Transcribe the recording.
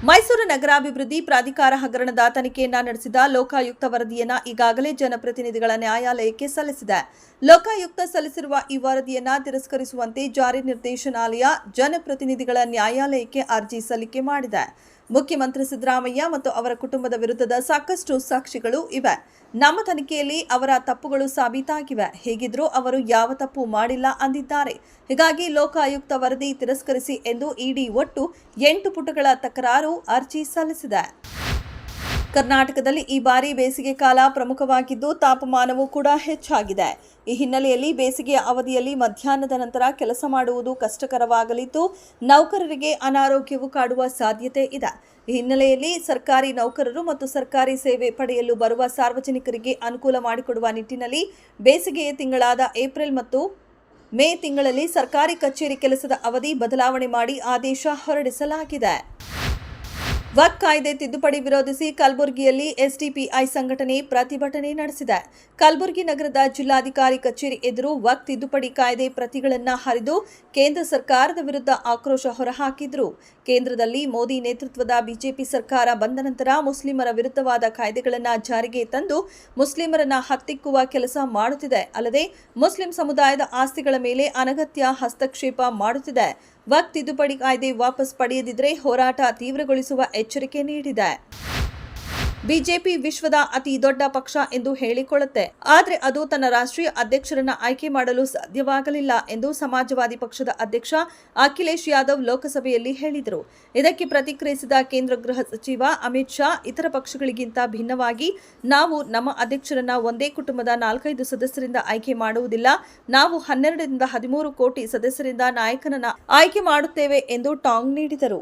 ಮೈಸೂರು ನಗರಾಭಿವೃದ್ಧಿ ಪ್ರಾಧಿಕಾರ ಹಗರಣದ ತನಿಖೆಯನ್ನ ನಡೆಸಿದ ಲೋಕಾಯುಕ್ತ ವರದಿಯನ್ನ ಈಗಾಗಲೇ ಜನಪ್ರತಿನಿಧಿಗಳ ನ್ಯಾಯಾಲಯಕ್ಕೆ ಸಲ್ಲಿಸಿದೆ. ಲೋಕಾಯುಕ್ತ ಸಲ್ಲಿಸಿರುವ ಈ ವರದಿಯನ್ನ ತಿರಸ್ಕರಿಸುವಂತೆ ಜಾರಿ ನಿರ್ದೇಶನಾಲಯ ಜನಪ್ರತಿನಿಧಿಗಳ ನ್ಯಾಯಾಲಯಕ್ಕೆ ಅರ್ಜಿ ಸಲ್ಲಿಕೆ ಮಾಡಿದೆ. ಮುಖ್ಯಮಂತ್ರಿ ಸಿದ್ದರಾಮಯ್ಯ ಮತ್ತು ಅವರ ಕುಟುಂಬದ ವಿರುದ್ಧದ ಸಾಕಷ್ಟು ಸಾಕ್ಷಿಗಳು ಇವೆ. ನಮ್ಮ ತನಿಖೆಯಲ್ಲಿ ಅವರ ತಪ್ಪುಗಳು ಸಾಬೀತಾಗಿವೆ. ಹೇಗಿದ್ರೂ ಅವರು ಯಾವ ತಪ್ಪು ಮಾಡಿಲ್ಲ ಅಂದಿದ್ದಾರೆ. ಹೀಗಾಗಿ ಲೋಕಾಯುಕ್ತ ವರದಿ ತಿರಸ್ಕರಿಸಿ ಎಂದು ಇಡಿ ಒಟ್ಟು 8 ಪುಟಗಳ ತಕರಾರು ಅರ್ಜಿ ಸಲ್ಲಿಸಿದೆ. ಕರ್ನಾಟಕದಲ್ಲಿ ಈ ಬಾರಿ ಬೇಸಿಗೆ ಕಾಲ ಪ್ರಮುಖವಾಗಿದ್ದು ತಾಪಮಾನವೂ ಕೂಡ ಹೆಚ್ಚಾಗಿದೆ. ಈ ಹಿನ್ನೆಲೆಯಲ್ಲಿ ಬೇಸಿಗೆಯ ಅವಧಿಯಲ್ಲಿ ಮಧ್ಯಾಹ್ನದ ನಂತರ ಕೆಲಸ ಮಾಡುವುದು ಕಷ್ಟಕರವಾಗಲಿದ್ದು ನೌಕರರಿಗೆ ಅನಾರೋಗ್ಯವು ಕಾಡುವ ಸಾಧ್ಯತೆ ಇದೆ. ಈ ಹಿನ್ನೆಲೆಯಲ್ಲಿ ಸರ್ಕಾರಿ ನೌಕರರು ಮತ್ತು ಸರ್ಕಾರಿ ಸೇವೆ ಪಡೆಯಲು ಬರುವ ಸಾರ್ವಜನಿಕರಿಗೆ ಅನುಕೂಲ ಮಾಡಿಕೊಡುವ ನಿಟ್ಟಿನಲ್ಲಿ ಬೇಸಿಗೆಯ ತಿಂಗಳಾದ ಏಪ್ರಿಲ್ ಮತ್ತು ಮೇ ತಿಂಗಳಲ್ಲಿ ಸರ್ಕಾರಿ ಕಚೇರಿ ಕೆಲಸದ ಅವಧಿ ಬದಲಾವಣೆ ಮಾಡಿ ಆದೇಶ ಹೊರಡಿಸಲಾಗಿದೆ. ವಕ್ಫ್ ಕಾಯ್ದೆ ತಿದ್ದುಪಡಿ ವಿರೋಧಿಸಿ ಕಲಬುರಗಿಯಲ್ಲಿ ಎಸ್ಡಿಪಿಐ ಸಂಘಟನೆ ಪ್ರತಿಭಟನೆ ನಡೆಸಿದೆ. ಕಲಬುರಗಿ ನಗರದ ಜಿಲ್ಲಾಧಿಕಾರಿ ಕಚೇರಿ ಎದುರು ವಕ್ಫ್ ತಿದ್ದುಪಡಿ ಕಾಯ್ದೆ ಪ್ರತಿಗಳನ್ನು ಹರಿದು ಕೇಂದ್ರ ಸರ್ಕಾರದ ವಿರುದ್ಧ ಆಕ್ರೋಶ ಹೊರಹಾಕಿದ್ರು. ಕೇಂದ್ರದಲ್ಲಿ ಮೋದಿ ನೇತೃತ್ವದ ಬಿಜೆಪಿ ಸರ್ಕಾರ ಬಂದ ನಂತರ ಮುಸ್ಲಿಮರ ವಿರುದ್ಧವಾದ ಕಾಯ್ದೆಗಳನ್ನು ಜಾರಿಗೆ ತಂದು ಮುಸ್ಲಿಮರನ್ನ ಹತ್ತಿಕ್ಕುವ ಕೆಲಸ ಮಾಡುತ್ತಿದೆ. ಅಲ್ಲದೆ ಮುಸ್ಲಿಂ ಸಮುದಾಯದ ಆಸ್ತಿಗಳ ಮೇಲೆ ಅನಗತ್ಯ ಹಸ್ತಕ್ಷೇಪ ಮಾಡುತ್ತಿದೆ. ವಕ್ಫ್ ತಿದ್ದುಪಡಿ ಕಾಯ್ದೆ ವಾಪಸ್ ಪಡೆಯದಿದ್ದರೆ ಹೋರಾಟ ತೀವ್ರಗೊಳಿಸುವ ಎಚ್ಚರಿಕೆ ನೀಡಿದೆ. ಬಿಜೆಪಿ ವಿಶ್ವದ ಅತಿ ದೊಡ್ಡ ಪಕ್ಷ ಎಂದು ಹೇಳಿಕೊಳ್ಳುತ್ತೆ. ಆದರೆ ಅದು ತನ್ನ ರಾಷ್ಟ್ರೀಯ ಅಧ್ಯಕ್ಷರನ್ನ ಆಯ್ಕೆ ಮಾಡಲು ಸಾಧ್ಯವಾಗಲಿಲ್ಲ ಎಂದು ಸಮಾಜವಾದಿ ಪಕ್ಷದ ಅಧ್ಯಕ್ಷ ಅಖಿಲೇಶ್ ಯಾದವ್ ಲೋಕಸಭೆಯಲ್ಲಿ ಹೇಳಿದರು. ಇದಕ್ಕೆ ಪ್ರತಿಕ್ರಿಯಿಸಿದ ಕೇಂದ್ರ ಗೃಹ ಸಚಿವ ಅಮಿತ್ ಶಾ, ಇತರ ಪಕ್ಷಗಳಿಗಿಂತ ಭಿನ್ನವಾಗಿ ನಾವು ನಮ್ಮ ಅಧ್ಯಕ್ಷರನ್ನ ಒಂದೇ ಕುಟುಂಬದ 4-5 ಸದಸ್ಯರಿಂದ ಆಯ್ಕೆ ಮಾಡುವುದಿಲ್ಲ. ನಾವು 12 ರಿಂದ 13 ಕೋಟಿ ಸದಸ್ಯರಿಂದ ನಾಯಕನನ್ನ ಆಯ್ಕೆ ಮಾಡುತ್ತೇವೆ ಎಂದು ಟಾಂಗ್ ನೀಡಿದರು.